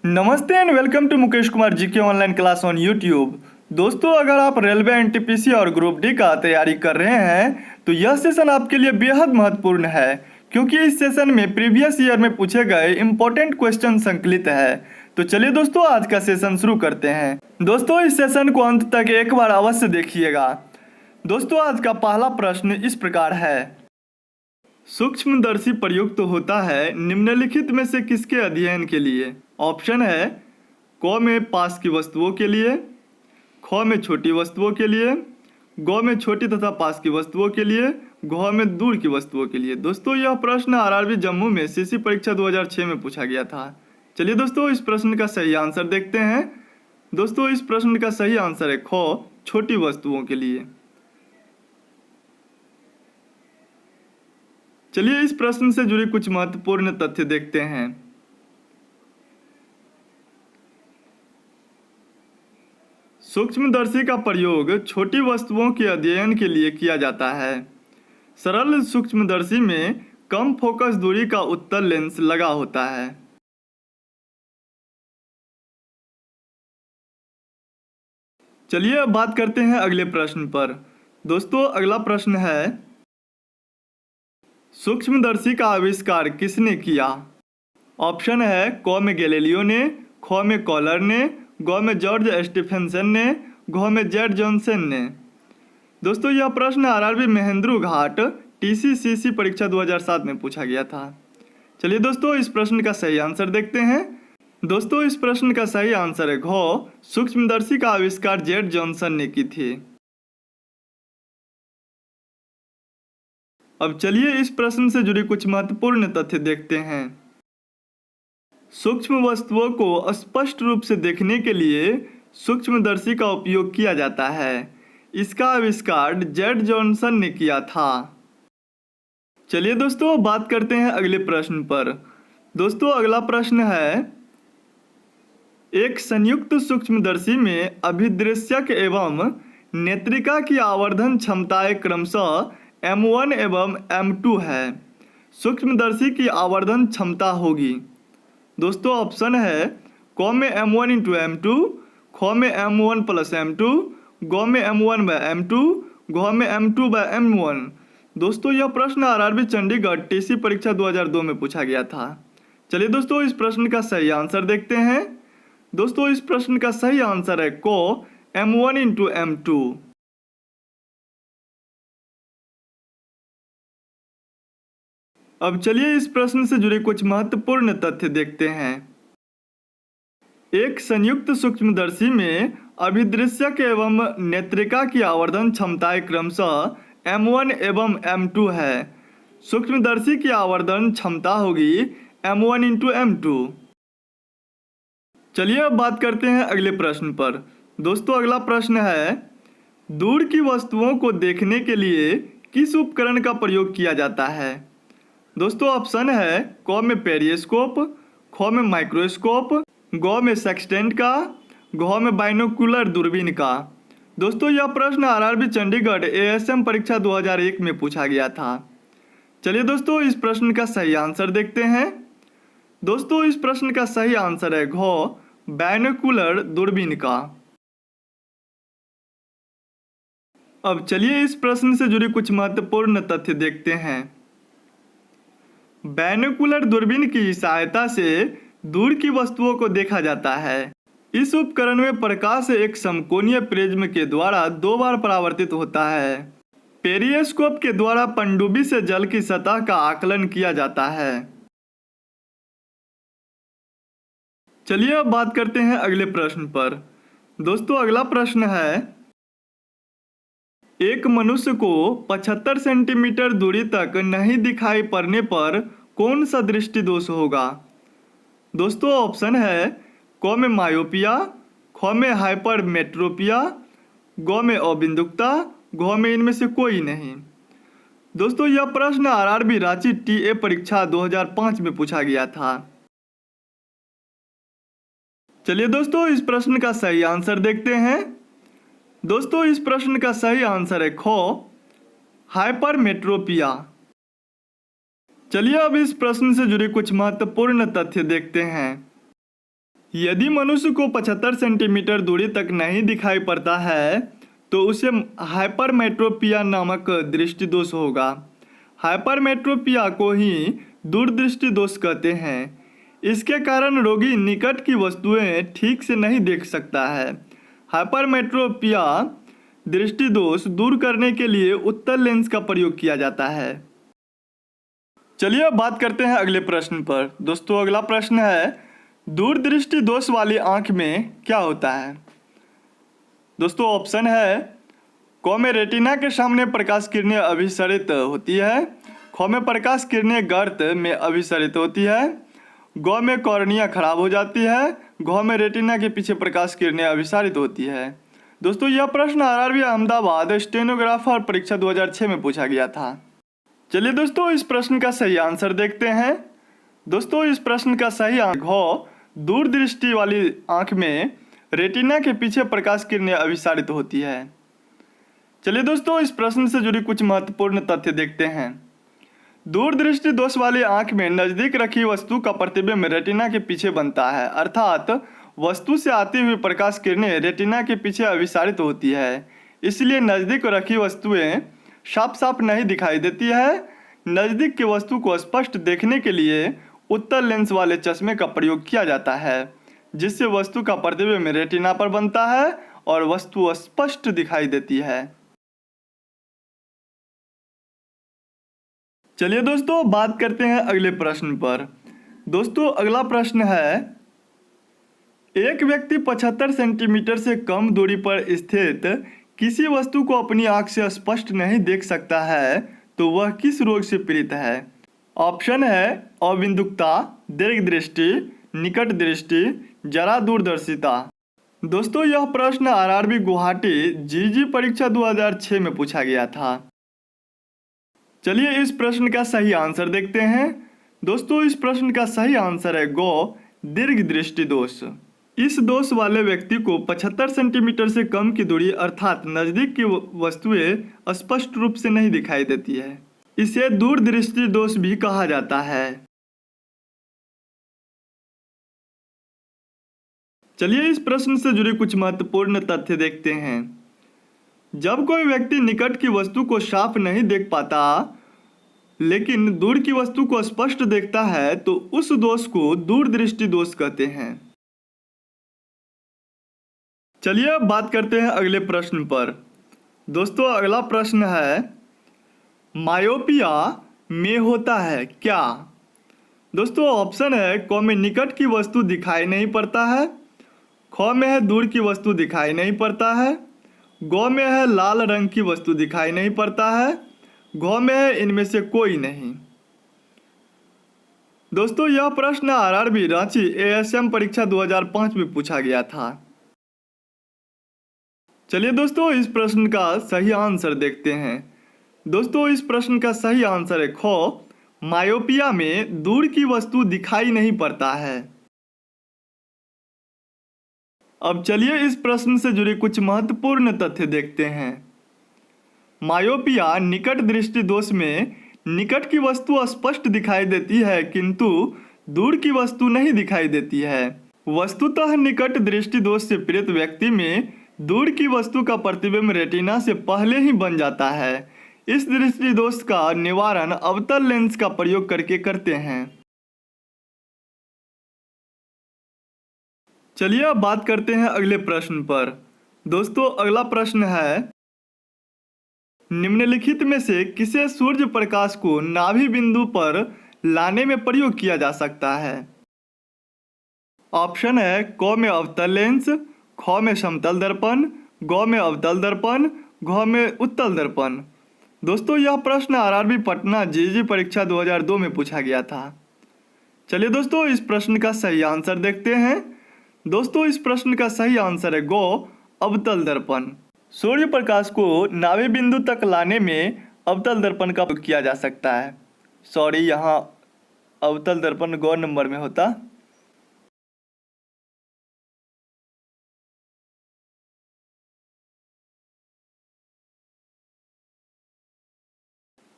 नमस्ते and welcome to Mukesh Kumar ji के online class on YouTube. दोस्तों, अगर आप रेलवे एनटीपीसी और ग्रुप डी का तैयारी कर रहे हैं तो यह सेशन आपके लिए बेहद महत्वपूर्ण है, क्योंकि इस सेशन में प्रीवियस ईयर में पूछे गए इंपॉर्टेंट क्वेश्चन संकलित है। तो चलिए दोस्तों, आज का सेशन शुरू करते हैं। दोस्तों, इस सेशन को अंत तक एक बार अवश्य देखिएगा। दोस्तों, आज का पहला प्रश्न इस प्रकार है। सूक्ष्मदर्शी प्रयुक्त होता है निम्नलिखित में से किसके अध्ययन के लिए? ऑप्शन है क में पास की वस्तुओं के लिए, ख में छोटी वस्तुओं के लिए, ग में छोटी तथा पास की वस्तुओं के लिए, घ में दूर की वस्तुओं के लिए। दोस्तों, यह प्रश्न आरआरबी जम्मू में सीसी परीक्षा 2006 में पूछा गया था। चलिए दोस्तों, इस प्रश्न का सही आंसर देखते हैं। दोस्तों, इस प्रश्न का सही आंसर है ख, छोटी वस्तुओं के लिए। चलिए इस प्रश्न से जुड़ी कुछ महत्वपूर्ण तथ्य देखते हैं। सूक्ष्मदर्शी का प्रयोग छोटी वस्तुओं के अध्ययन के लिए किया जाता है। सरल सूक्ष्मदर्शी में कम फोकस दूरी का उत्तल लेंस लगा होता है। चलिए अब बात करते हैं अगले प्रश्न पर। दोस्तों, अगला प्रश्न है, सूक्ष्मदर्शी का आविष्कार किसने किया? ऑप्शन है क में गैलीलियो ने, ख में कॉलर ने, ग में जॉर्ज स्टीफेंसन ने, घ में जेड जॉनसन ने। दोस्तों, यह प्रश्न आरआरबी महेंद्रू घाट टीसीसीसी परीक्षा 2007 में पूछा गया था। चलिए दोस्तों, इस प्रश्न का सही आंसर देखते हैं। दोस्तों, इस प्रश्न का सही आंसर है घ, सूक्ष्मदर्शी का आविष्कार जेड जॉनसन ने की थी। अब चलिए इस प्रश्न से जुड़ी कुछ महत्वपूर्ण तथ्य देखते हैं। सूक्ष्म वस्तुओं को स्पष्ट रूप से देखने के लिए सूक्ष्मदर्शी का उपयोग किया जाता है। इसका आविष्कार जेड जॉनसन ने किया था। चलिए दोस्तों, बात करते हैं अगले प्रश्न पर। दोस्तों, अगला प्रश्न है, एक संयुक्त सूक्ष्मदर्शी में अभिदृश्यक एवं नेत्रिका की आवर्धन क्षमताएं क्रमशः M1 एवं M2 है। सूक्ष्मदर्शी की आवर्धन क्षमता होगी। दोस्तों, ऑप्शन है क में M1 इंटू M2, ख में M1 प्लस M2, ग में M1 बाय M2, घ में M2 बाय M1। दोस्तों, यह प्रश्न आरआरबी चंडीगढ़ टीसी परीक्षा 2002 में पूछा गया था। चलिए दोस्तों, इस प्रश्न का सही आंसर देखते हैं। दोस्तों, इस प्रश्न का सही आंसर है क M1 इंटू M2। अब चलिए इस प्रश्न से जुड़े कुछ महत्वपूर्ण तथ्य देखते हैं। एक संयुक्त सूक्ष्मदर्शी में अभिदृश्यक एवं नेत्रिका की आवर्धन क्षमताएं क्रमशः M1 एवं M2 है। सूक्ष्मदर्शी की आवर्धन क्षमता होगी M1 इंटू M2। चलिए अब बात करते हैं अगले प्रश्न पर। दोस्तों, अगला प्रश्न है, दूर की वस्तुओं को देखने के लिए किस उपकरण का प्रयोग किया जाता है? दोस्तों, ऑप्शन है क में पेरिस्कोप, ख में माइक्रोस्कोप, ग में सेक्सटेंट का, घ में बाइनोकुलर दूरबीन का। दोस्तों, यह प्रश्न आरआरबी चंडीगढ़ एएसएम परीक्षा 2001 में पूछा गया था। चलिए दोस्तों, इस प्रश्न का सही आंसर देखते हैं। दोस्तों, इस प्रश्न का सही आंसर है घ, बाइनोकुलर दूरबीन का। अब चलिए इस प्रश्न से जुड़ी कुछ महत्वपूर्ण तथ्य देखते हैं। बाइनोकुलर दूरबीन की सहायता से दूर की वस्तुओं को देखा जाता है। इस उपकरण में प्रकाश एक समकोणीय प्रिज्म के द्वारा 2 बार परावर्तित होता है। पेरिस्कोप के द्वारा पनडुब्बी से जल की सतह का आकलन किया जाता है। चलिए अब बात करते हैं अगले प्रश्न पर। दोस्तों, अगला प्रश्न है, एक मनुष्य को 75 सेंटीमीटर दूरी तक नहीं दिखाई पड़ने पर कौन सा दृष्टि दोष होगा? दोस्तों, ऑप्शन है क में मायोपिया, ख में हाइपरमेट्रोपिया, ग में अबिंदुकता, घ में इनमें से कोई नहीं। दोस्तों, यह प्रश्न आरआरबी रांची टीए परीक्षा 2005 में पूछा गया था। चलिए दोस्तों, इस प्रश्न का सही आंसर देखते हैं। दोस्तों, इस प्रश्न का सही आंसर है ख, हाइपरमेट्रोपिया। चलिए अब इस प्रश्न से जुड़े कुछ महत्वपूर्ण तथ्य देखते हैं। यदि मनुष्य को 75 सेंटीमीटर दूरी तक नहीं दिखाई पड़ता है तो उसे हाइपरमेट्रोपिया नामक दृष्टि दोष होगा। हाइपरमेट्रोपिया को ही दूरदृष्टि दोष कहते हैं। इसके कारण रोगी निकट की वस्तुएं ठीक से नहीं देख सकता है। हाइपरमेट्रोपिया दृष्टि दोष दूर करने के लिए उत्तल लेंस का प्रयोग किया जाता है। चलिए अब बात करते हैं अगले प्रश्न पर। दोस्तों अगला प्रश्न है, दूरदृष्टि दोष वाली आंख में क्या होता है? दोस्तों ऑप्शन है, क में रेटिना के सामने प्रकाश किरणें अभिसरित होती है, ख में प्रकाश किरणें गर्त में अभिसरित होती है, ग में कॉर्निया खराब हो जाती है, घ में रेटिना के पीछे प्रकाश किरणें अभिसारित होती है। दोस्तों यह प्रश्न आरआरबी अहमदाबाद स्टेनोग्राफर परीक्षा 2006 में पूछा गया था। चलिए दोस्तों इस प्रश्न का सही आंसर देखते हैं। दोस्तों इस प्रश्न का सही आंसर दूरदृष्टि वाली आंख में रेटिना के पीछे प्रकाश किरणें अभिसारित होती है। चलिए दोस्तों इस प्रश्न से जुड़ी कुछ महत्वपूर्ण तथ्य देखते हैं। दूरदृष्टि दोष वाली आंख में नजदीक रखी वस्तु का प्रतिबिंब रेटिना के पीछे बनता है, अर्थात वस्तु से आती हुई प्रकाश किरणें रेटिना के पीछे अभिसारित होती है। इसलिए नजदीक रखी वस्तुएं साफ साफ नहीं दिखाई देती है। नजदीक की वस्तु को स्पष्ट देखने के लिए उत्तल लेंस वाले चश्मे का प्रयोग किया जाता है, जिससे वस्तु का प्रतिबिंब रेटिना पर बनता है और वस्तु स्पष्ट दिखाई देती है। चलिए दोस्तों बात करते हैं अगले प्रश्न पर। दोस्तों अगला प्रश्न है, एक व्यक्ति 75 सेंटीमीटर से कम दूरी पर स्थित किसी वस्तु को अपनी आंख से स्पष्ट नहीं देख सकता है तो वह किस रोग से पीड़ित है? ऑप्शन है अबिंदुकता, दीर्घदृष्टि, निकट दृष्टि, जरा दूरदर्शिता। दोस्तों यह प्रश्न आरआरबी गुवाहाटी जीजी परीक्षा 2006 में पूछा गया था। चलिए इस प्रश्न का सही आंसर देखते हैं। दोस्तों इस प्रश्न का सही आंसर है गो, दीर्घदृष्टि दोष। इस दोष वाले व्यक्ति को 75 सेंटीमीटर से कम की दूरी अर्थात नजदीक की वस्तुएं स्पष्ट रूप से नहीं दिखाई देती है। इसे दूरदृष्टि दोष भी कहा जाता है। चलिए इस प्रश्न से जुड़े कुछ महत्वपूर्ण तथ्य देखते हैं। जब कोई व्यक्ति निकट की वस्तु को साफ नहीं देख पाता लेकिन दूर की वस्तु को स्पष्ट देखता है तो उस दोष को दूरदृष्टि दोष कहते हैं। चलिए अब बात करते हैं अगले प्रश्न पर। दोस्तों अगला प्रश्न है, मायोपिया में होता है क्या? दोस्तों ऑप्शन है, क में निकट की वस्तु दिखाई नहीं पड़ता है, ख में है दूर की वस्तु दिखाई नहीं पड़ता है, ग में है लाल रंग की वस्तु दिखाई नहीं पड़ता है, घ में है इनमें से कोई नहीं। दोस्तों यह प्रश्न आरआरबी रांची एएसएम परीक्षा 2005 में पूछा गया था। चलिए दोस्तों इस प्रश्न का सही आंसर देखते हैं। दोस्तों इस प्रश्न का सही आंसर है ख, मायोपिया में दूर की वस्तु दिखाई नहीं पड़ता है। अब चलिए इस प्रश्न से जुड़े कुछ महत्वपूर्ण तथ्य देखते हैं। मायोपिया निकट दृष्टि दोष में निकट की वस्तु स्पष्ट दिखाई देती है किंतु दूर की वस्तु नहीं दिखाई देती है। वस्तुतः निकट दृष्टि दोष से पीड़ित व्यक्ति में दूर की वस्तु का प्रतिबिंब रेटिना से पहले ही बन जाता है। इस दृष्टि दोष का निवारण अवतल लेंस का प्रयोग करके करते हैं। चलिए अब बात करते हैं अगले प्रश्न पर। दोस्तों अगला प्रश्न है, निम्नलिखित में से किसे सूर्य प्रकाश को नाभि बिंदु पर लाने में प्रयोग किया जा सकता है? ऑप्शन है, क में अवतल लेंस, ख में समतल दर्पण, ग में अवतल दर्पण, घ में उत्तल दर्पण। दोस्तों यह प्रश्न आरआरबी पटना जीजी परीक्षा 2002 में पूछा गया था। चलिए दोस्तों इस प्रश्न का सही आंसर देखते हैं। दोस्तों इस प्रश्न का सही आंसर है ग, अवतल दर्पण। सूर्य प्रकाश को नाभि बिंदु तक लाने में अवतल दर्पण का प्रयोग किया जा सकता है। सॉरी, यहाँ अवतल दर्पण ग नंबर में होता।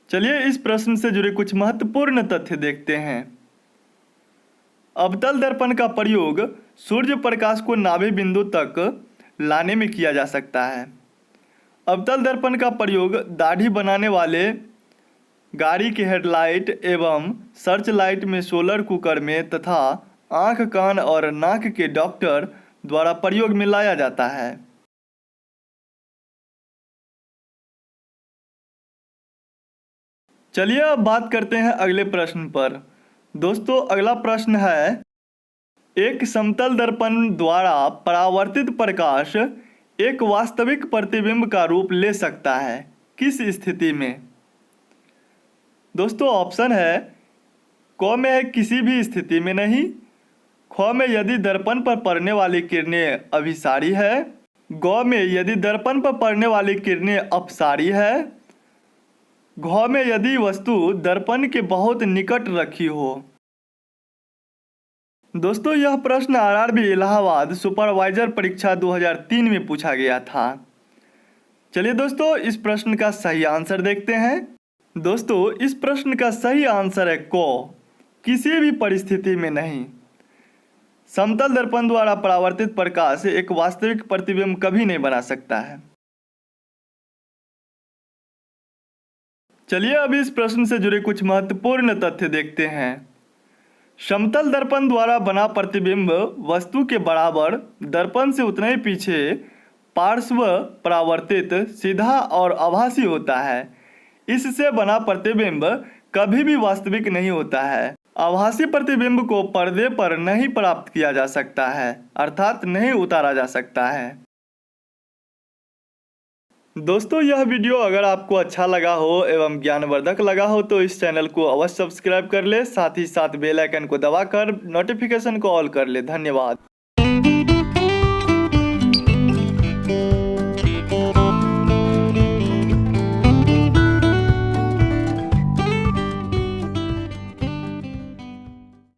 चलिए इस प्रश्न से जुड़े कुछ महत्वपूर्ण तथ्य देखते हैं। अवतल दर्पण का प्रयोग सूर्य प्रकाश को नाभि बिंदु तक लाने में किया जा सकता है। अवतल दर्पण का प्रयोग दाढ़ी बनाने वाले, गाड़ी के हेडलाइट एवं सर्च लाइट में, सोलर कुकर में तथा आँख, कान और नाक के डॉक्टर द्वारा प्रयोग में लाया जाता है। चलिए अब बात करते हैं अगले प्रश्न पर। दोस्तों अगला प्रश्न है, एक समतल दर्पण द्वारा परावर्तित प्रकाश एक वास्तविक प्रतिबिंब का रूप ले सकता है, किस स्थिति में? दोस्तों ऑप्शन है, क में है किसी भी स्थिति में नहीं, ख में यदि दर्पण पर पड़ने वाली किरणें अभिसारी है, ग में यदि दर्पण पर पड़ने वाली किरणें अपसारी है, घ में यदि वस्तु दर्पण के बहुत निकट रखी हो। दोस्तों यह प्रश्न आरआरबी इलाहाबाद सुपरवाइजर परीक्षा 2003 में पूछा गया था। चलिए दोस्तों इस प्रश्न का सही आंसर देखते हैं। दोस्तों इस प्रश्न का सही आंसर है क, किसी भी परिस्थिति में नहीं। समतल दर्पण द्वारा परावर्तित प्रकाश एक वास्तविक प्रतिबिंब कभी नहीं बना सकता है। चलिए अब इस प्रश्न से जुड़े कुछ महत्वपूर्ण तथ्य देखते हैं। समतल दर्पण द्वारा बना प्रतिबिंब वस्तु के बराबर, दर्पण से उतने ही पीछे, पार्श्व परावर्तित, सीधा और आभासी होता है। इससे बना प्रतिबिंब कभी भी वास्तविक नहीं होता है। आभासी प्रतिबिंब को पर्दे पर नहीं प्राप्त किया जा सकता है, अर्थात नहीं उतारा जा सकता है। दोस्तों यह वीडियो अगर आपको अच्छा लगा हो एवं ज्ञानवर्धक लगा हो तो इस चैनल को अवश्य सब्सक्राइब कर ले, साथ ही साथ बेल आइकन को दबाकर नोटिफिकेशन को ऑल कर ले। धन्यवाद।